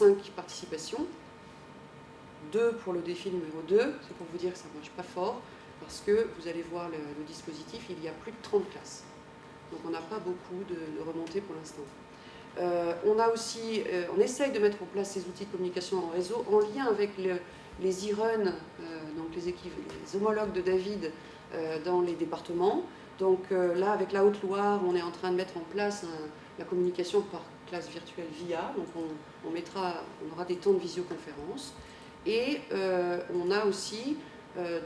5 participations, 2 pour le défi numéro 2, c'est pour vous dire que ça ne marche pas fort, parce que vous allez voir le dispositif, il y a plus de 30 classes. Donc on n'a pas beaucoup de remontées pour l'instant. On essaye de mettre en place ces outils de communication en réseau en lien avec les e-run, donc les homologues de David dans les départements. Donc là, avec la Haute-Loire, on est en train de mettre en place la communication par classe virtuelle VIA. Donc on aura des temps de visioconférence. Et on a aussi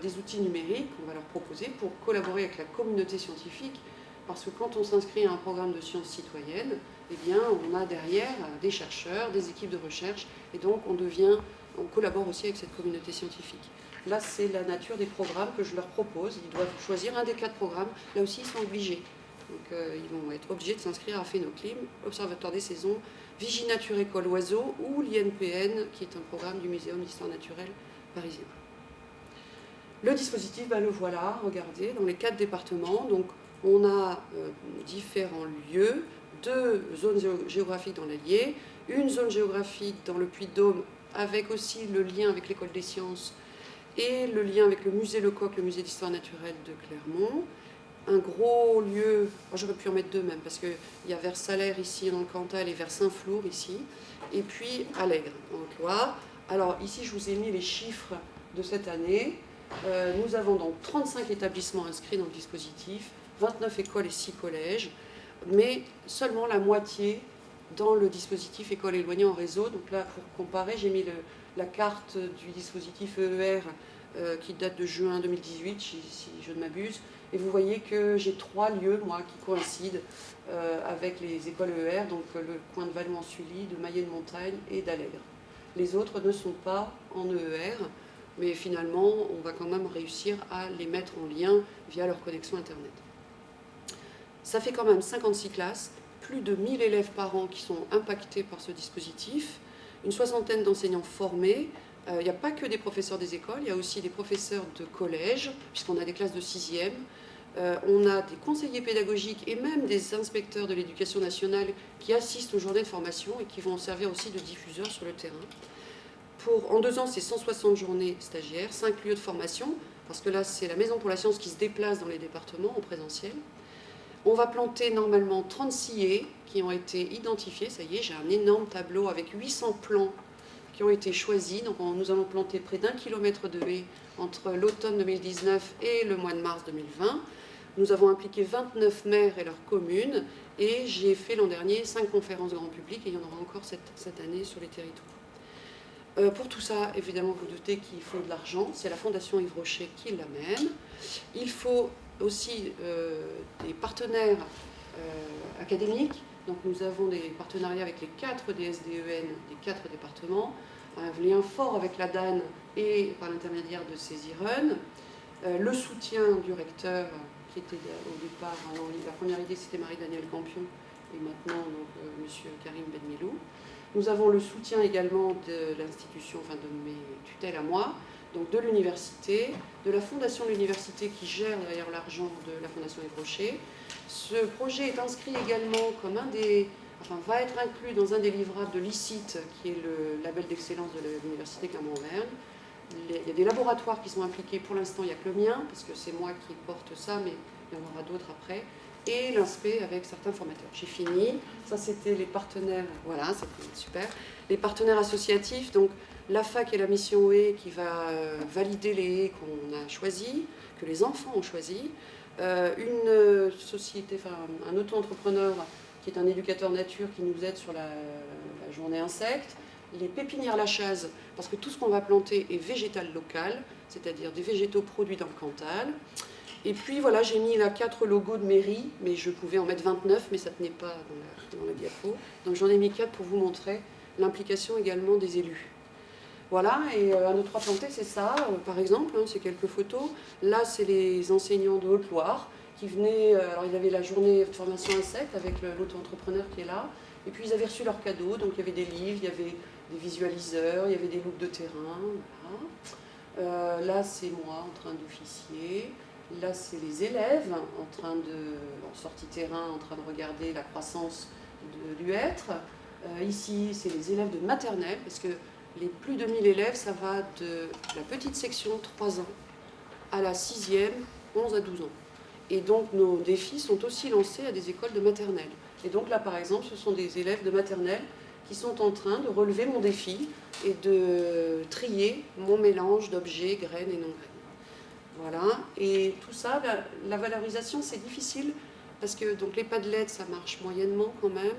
des outils numériques qu'on va leur proposer pour collaborer avec la communauté scientifique, parce que quand on s'inscrit à un programme de sciences citoyennes, eh bien, on a derrière des chercheurs, des équipes de recherche, et donc on collabore aussi avec cette communauté scientifique. Là, c'est la nature des programmes que je leur propose. Ils doivent choisir un des 4 programmes. Là aussi, ils sont obligés. Donc, ils vont être obligés de s'inscrire à Phénoclim, Observatoire des saisons, Viginature École Oiseaux ou l'INPN, qui est un programme du Muséum d'histoire naturelle parisien. Le dispositif, le voilà, regardez, dans les 4 départements. Donc, on a différents lieux, 2 zones géographiques dans l'Allier, une zone géographique dans le Puy-de-Dôme, avec aussi le lien avec l'École des sciences et le lien avec le musée Lecoq, le musée d'histoire naturelle de Clermont. Un gros lieu, j'aurais pu en mettre 2 même, parce qu'il y a vers Salaire ici dans le Cantal et vers Saint-Flour ici, et puis Allègre en Haute-Loire. Alors ici, je vous ai mis les chiffres de cette année. Nous avons donc 35 établissements inscrits dans le dispositif, 29 écoles et 6 collèges, mais seulement la moitié dans le dispositif école éloignée en réseau. Donc là, pour comparer, j'ai mis la carte du dispositif EER qui date de juin 2018, si je ne m'abuse. Et vous voyez que j'ai 3 lieux, moi, qui coïncident avec les écoles EER, donc le coin de Vallon-en-Sully, de Maillet-de-Montagne et d'Allègre. Les autres ne sont pas en EER, mais finalement, on va quand même réussir à les mettre en lien via leur connexion Internet. Ça fait quand même 56 classes, plus de 1000 élèves par an qui sont impactés par ce dispositif, une 60aine d'enseignants formés. Il n'y a pas que des professeurs des écoles, il y a aussi des professeurs de collège, puisqu'on a des classes de 6e. On a des conseillers pédagogiques et même des inspecteurs de l'éducation nationale qui assistent aux journées de formation et qui vont servir aussi de diffuseurs sur le terrain. En 2 ans, c'est 160 journées stagiaires, 5 lieux de formation, parce que là, c'est la Maison pour la Science qui se déplace dans les départements en présentiel. On va planter normalement 36 haies qui ont été identifiées. Ça y est, j'ai un énorme tableau avec 800 plants qui ont été choisis. Donc nous allons planter près d'1 kilomètre de haies entre l'automne 2019 et le mois de mars 2020. Nous avons impliqué 29 maires et leurs communes. Et j'ai fait l'an dernier 5 conférences grand public et il y en aura encore cette année sur les territoires. Pour tout ça, évidemment, vous doutez qu'il faut de l'argent. C'est la Fondation Yves Rocher qui l'amène. Il faut aussi des partenaires académiques. Donc nous avons des partenariats avec les 4 DSDEN des 4 départements, un lien fort avec la DAN et par l'intermédiaire de ces e-run, le soutien du recteur qui était au départ, la première idée c'était Marie-Danielle Campion et maintenant donc, M. Karim Benmelou. Nous avons le soutien également de l'institution, enfin de mes tutelles à moi, donc de l'université, de la fondation de l'université qui gère d'ailleurs l'argent de la fondation Yves Rocher. Ce projet est inscrit également comme va être inclus dans un des livrables de l'ICIT, qui est le label d'excellence de l'université Clermont-Auvergne. Il y a des laboratoires qui sont impliqués, pour l'instant il n'y a que le mien, parce que c'est moi qui porte ça, mais il y en aura d'autres après. Et l'INSPE avec certains formateurs. J'ai fini. Ça, c'était les partenaires. Voilà, c'était super. Les partenaires associatifs, donc la fac et la mission OE qui va valider les haies qu'on a choisies, que les enfants ont choisies. Une société, un auto-entrepreneur qui est un éducateur nature qui nous aide sur la journée insectes. Les pépinières La Chase, parce que tout ce qu'on va planter est végétal local, c'est-à-dire des végétaux produits dans le Cantal. Et puis voilà, j'ai mis là 4 logos de mairie, mais je pouvais en mettre 29, mais ça ne tenait pas dans la diapo. Donc j'en ai mis 4 pour vous montrer l'implication également des élus. Voilà, et un autre à planter, c'est ça, par exemple, c'est quelques photos. Là, c'est les enseignants de Haute-Loire qui venaient, alors il y avait la journée de formation insectes avec l'auto-entrepreneur qui est là, et puis ils avaient reçu leurs cadeaux, donc il y avait des livres, il y avait des visualiseurs, il y avait des loupes de terrain, voilà. Là, c'est moi en train d'officier. Là, c'est les élèves en sortie terrain, en train de regarder la croissance de l'huître. Ici, c'est les élèves de maternelle, parce que les plus de 1000 élèves, ça va de la petite section 3 ans à la 6e, 11 à 12 ans. Et donc nos défis sont aussi lancés à des écoles de maternelle. Et donc là, par exemple, ce sont des élèves de maternelle qui sont en train de relever mon défi et de trier mon mélange d'objets, graines et non-graines. Voilà. Et tout ça, la valorisation, c'est difficile parce que donc, les Padlet, ça marche moyennement quand même.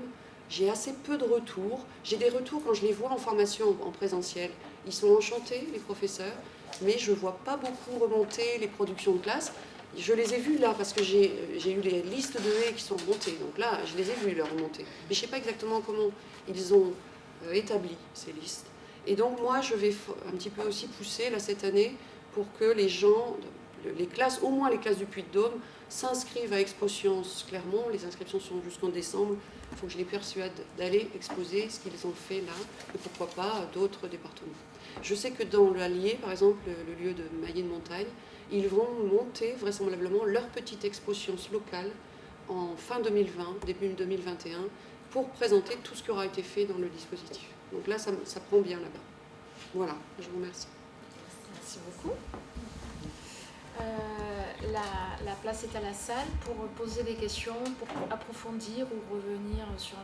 J'ai assez peu de retours. J'ai des retours quand je les vois en formation, en présentiel. Ils sont enchantés, les professeurs, mais je ne vois pas beaucoup remonter les productions de classe. Je les ai vus là, parce que j'ai eu les listes de haies qui sont remontées. Donc là, je les ai vus, leur remonter. Mais je ne sais pas exactement comment ils ont établi ces listes. Et donc moi, je vais un petit peu aussi pousser là, cette année pour que les gens, les classes, au moins les classes du Puy-de-Dôme, s'inscrivent à Expo Sciences Clermont. Les inscriptions sont jusqu'en décembre. Il faut que je les persuade d'aller exposer ce qu'ils ont fait là, et pourquoi pas d'autres départements. Je sais que dans l'Allier, par exemple, le lieu de Mailly-de-Montagne, ils vont monter vraisemblablement leur petite expo sciences locale en fin 2020, début 2021, pour présenter tout ce qui aura été fait dans le dispositif. Donc là, ça prend bien là-bas. Voilà, je vous remercie. Merci beaucoup. La place est à la salle pour poser des questions, pour approfondir ou revenir sur